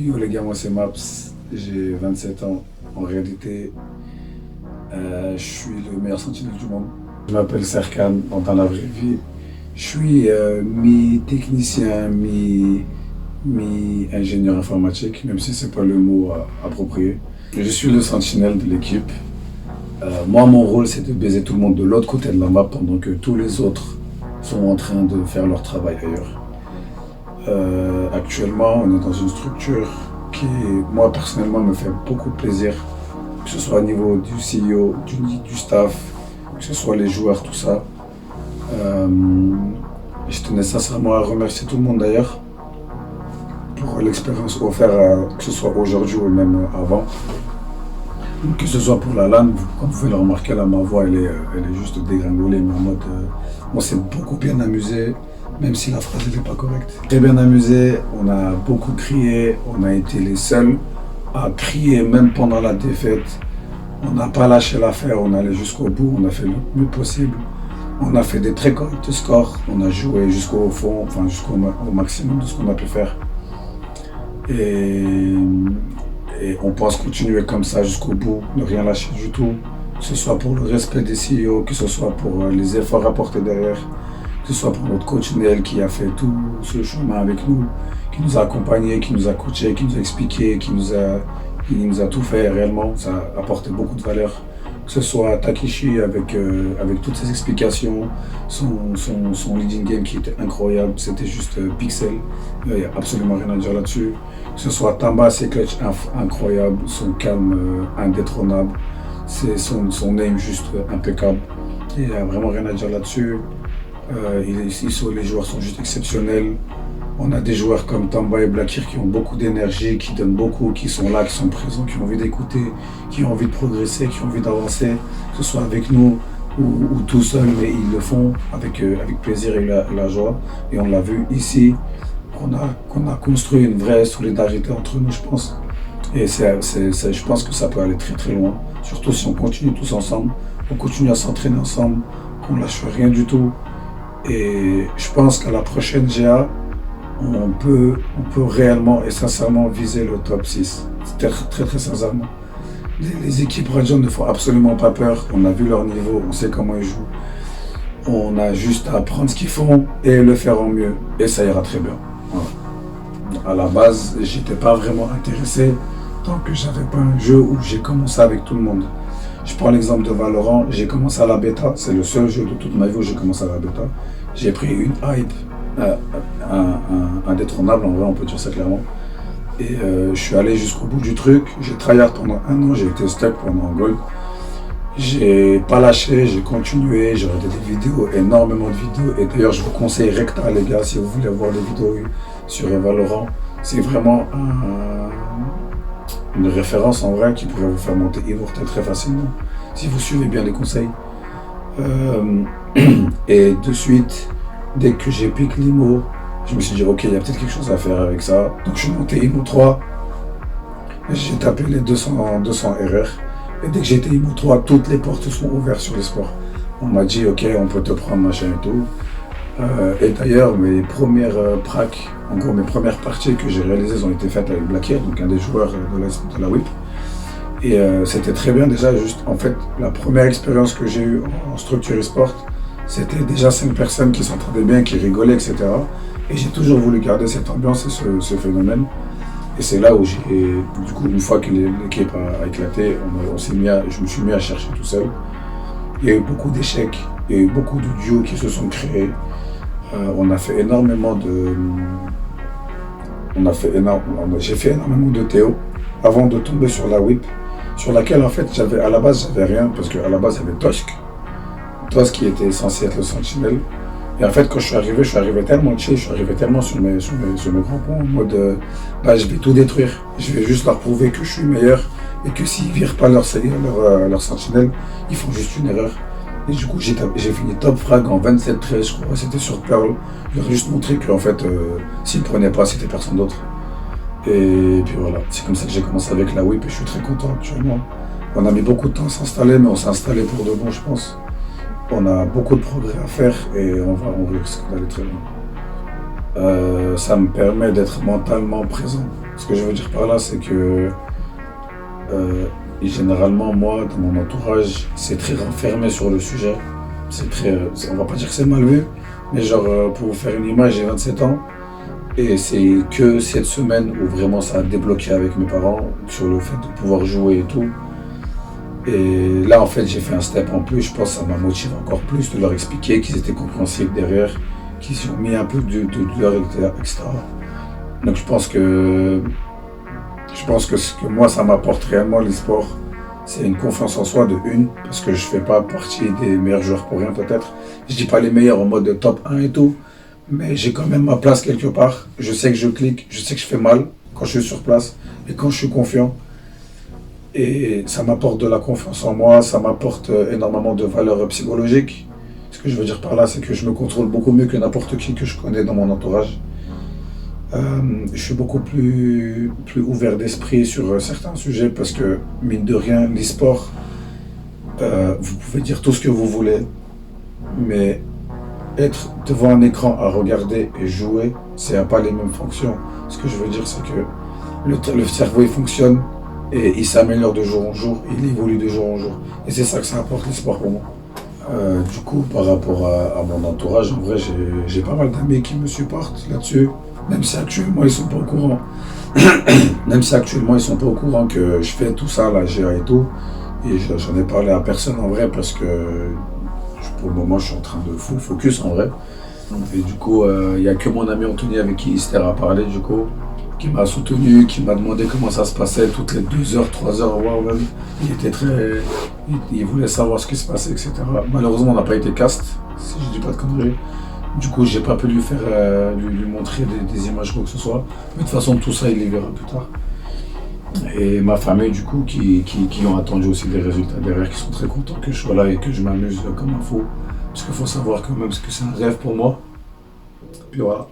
Yo les gars, moi c'est Maps, j'ai 27 ans. En réalité, je suis le meilleur sentinelle du monde. Je m'appelle Serkan dans la vraie vie. Je suis mi-technicien, mi-ingénieur informatique, même si c'est pas le mot approprié. Je suis le sentinelle de l'équipe. Moi, mon rôle, c'est de baiser tout le monde de l'autre côté de la map pendant que tous les autres sont en train de faire leur travail ailleurs. Actuellement, on est dans une structure qui, moi personnellement, me fait beaucoup de plaisir, que ce soit au niveau du CEO, du staff, que ce soit les joueurs, tout ça. Je tenais sincèrement à remercier tout le monde d'ailleurs pour l'expérience offerte, que ce soit aujourd'hui ou même avant. Que ce soit pour la LAN, comme vous pouvez le remarquer là, ma voix elle est juste dégringolée, mais en mode, on s'est beaucoup bien amusé, même si la phrase n'est pas correcte. Très bien amusé, on a beaucoup crié, on a été les seuls à crier même pendant la défaite. On n'a pas lâché l'affaire, on allait jusqu'au bout, on a fait le mieux possible. On a fait des très corrects scores, on a joué jusqu'au fond, enfin jusqu'au maximum de ce qu'on a pu faire. Et on pense continuer comme ça jusqu'au bout, ne rien lâcher du tout, que ce soit pour le respect des CEO, que ce soit pour les efforts apportés derrière, que ce soit pour notre coach Nel qui a fait tout ce chemin avec nous, qui nous a accompagnés, qui nous a coachés, qui nous a expliqué, qui nous a tout fait réellement. Ça a apporté beaucoup de valeur. Que ce soit Takeshi avec toutes ses explications, son leading game qui était incroyable, c'était juste pixel, il n'y a absolument rien à dire là-dessus. Que ce soit Tamba, ses clutches incroyables, son calme indétrônable, son aim juste impeccable, il n'y a vraiment rien à dire là-dessus. Les joueurs sont juste exceptionnels. On a des joueurs comme Tamba et Blakir qui ont beaucoup d'énergie, qui donnent beaucoup, qui sont là, qui sont présents, qui ont envie d'écouter, qui ont envie de progresser, qui ont envie d'avancer, que ce soit avec nous ou tout seul, mais ils le font avec plaisir et la joie. Et on l'a vu ici, qu'on a construit une vraie solidarité entre nous, je pense. Et je pense que ça peut aller très très loin, surtout si on continue tous ensemble, on continue à s'entraîner ensemble, qu'on lâche rien du tout. Et je pense qu'à la prochaine GA, on peut réellement et sincèrement viser le top 6. Très très, très sincèrement. Les équipes Rajon ne font absolument pas peur. On a vu leur niveau, on sait comment ils jouent. On a juste à apprendre ce qu'ils font et le faire en mieux. Et ça ira très bien. Voilà. À la base, j'étais pas vraiment intéressé tant que j'avais pas un jeu où j'ai commencé avec tout le monde. Je prends l'exemple de Valorant, j'ai commencé à la bêta. C'est le seul jeu de toute ma vie où j'ai commencé à la bêta. J'ai pris une hype. Indétrônable, en vrai on peut dire ça clairement. Et je suis allé jusqu'au bout du truc, j'ai tryhard pendant 1 an, j'ai été stuck pendant un gold. J'ai pas lâché, j'ai continué, j'ai regardé des vidéos, énormément de vidéos. Et d'ailleurs je vous conseille Recta les gars, si vous voulez voir les vidéos sur Valorant. C'est vraiment une référence en vrai qui pourrait vous faire monter Immortal très facilement, si vous suivez bien les conseils. Et de suite, dès que j'ai piqué l'IMO, je me suis dit ok, il y a peut-être quelque chose à faire avec ça. Donc je suis monté IMO 3, j'ai tapé les 200 RR. Et dès que j'ai été IMO 3, toutes les portes sont ouvertes sur les sports. On m'a dit ok, on peut te prendre machin et tout. Et d'ailleurs, mes premières pracs, en gros mes premières parties que j'ai réalisées ont été faites avec Blakir, donc un des joueurs de la WIP. Et c'était très bien déjà, juste en fait, la première expérience que j'ai eue en structure e-sport, c'était déjà 5 personnes qui s'entendaient bien, qui rigolaient, etc. Et j'ai toujours voulu garder cette ambiance et ce phénomène. Et c'est là où du coup, une fois que l'équipe a éclaté, je me suis mis à chercher tout seul. Il y a eu beaucoup d'échecs, il y a eu beaucoup de duos qui se sont créés. On a fait énormément j'ai fait énormément de Théo avant de tomber sur la WIP, sur laquelle en fait à la base j'avais rien, parce qu'à la base il y avait Tosk qui était censé être le sentinelle. Et en fait, quand je suis arrivé tellement chill, je suis arrivé tellement sur mes grands points, en mode je vais tout détruire. Je vais juste leur prouver que je suis meilleur et que s'ils virent pas leur sentinelle, ils font juste une erreur. Et du coup, j'ai fini top frag en 27-13, je crois, c'était sur Pearl. Je leur ai juste montré qu'en fait, s'ils ne prenaient pas, c'était personne d'autre. Et puis voilà, c'est comme ça que j'ai commencé avec la whip et je suis très content actuellement. On a mis beaucoup de temps à s'installer, mais on s'est installé pour de bon, je pense. On a beaucoup de progrès à faire et on risque d'aller très loin. Ça me permet d'être mentalement présent Ce que je veux dire par là, c'est que et généralement, moi, dans mon entourage, c'est très renfermé sur le sujet. C'est très, on va pas dire que c'est mal vu, mais genre, pour vous faire une image, j'ai 27 ans. Et c'est que cette semaine où vraiment ça a débloqué avec mes parents sur le fait de pouvoir jouer et tout. Et là, en fait, j'ai fait un step en plus. Je pense que ça m'a motivé encore plus de leur expliquer qu'ils étaient compréhensifs derrière, qu'ils ont mis un peu de leur, etc. Donc je pense que ce que moi, ça m'apporte réellement l'e-sport, c'est une confiance en soi de une, parce que je fais pas partie des meilleurs joueurs pour rien peut-être. Je dis pas les meilleurs en mode top 1 et tout, mais j'ai quand même ma place quelque part. Je sais que je clique, je sais que je fais mal quand je suis sur place et quand je suis confiant. Et ça m'apporte de la confiance en moi, ça m'apporte énormément de valeurs psychologiques. Ce que je veux dire par là, c'est que je me contrôle beaucoup mieux que n'importe qui que je connais dans mon entourage. Je suis beaucoup plus ouvert d'esprit sur certains sujets parce que, mine de rien, l'e-sport, vous pouvez dire tout ce que vous voulez, mais être devant un écran à regarder et jouer, c'est pas les mêmes fonctions. Ce que je veux dire, c'est que le cerveau il fonctionne et il s'améliore de jour en jour, il évolue de jour en jour. Et c'est ça que ça apporte l'e-sport pour moi. Du coup, par rapport à mon entourage, en vrai, j'ai pas mal d'amis qui me supportent là-dessus, même si actuellement ils sont pas au courant. Même si actuellement ils sont pas au courant que je fais tout ça, la GA et tout. Et j'en ai parlé à personne en vrai parce que pour le moment je suis en train de full focus en vrai. Et du coup, il n'y a que mon ami Anthony avec qui Ister a parlé du coup, qui m'a soutenu, qui m'a demandé comment ça se passait toutes les 2 heures, 3 heures, voire même. Il était très. Il voulait savoir ce qui se passait, etc. Malheureusement, on n'a pas été cast, si je dis pas de conneries. Du coup, j'ai pas pu lui faire lui montrer des images quoi que ce soit. Mais de toute façon, tout ça, il les verra plus tard. Et ma famille, du coup, qui ont attendu aussi des résultats derrière, qui sont très contents que je sois là et que je m'amuse comme un fou. Parce qu'il faut savoir quand même que c'est un rêve pour moi. Puis voilà.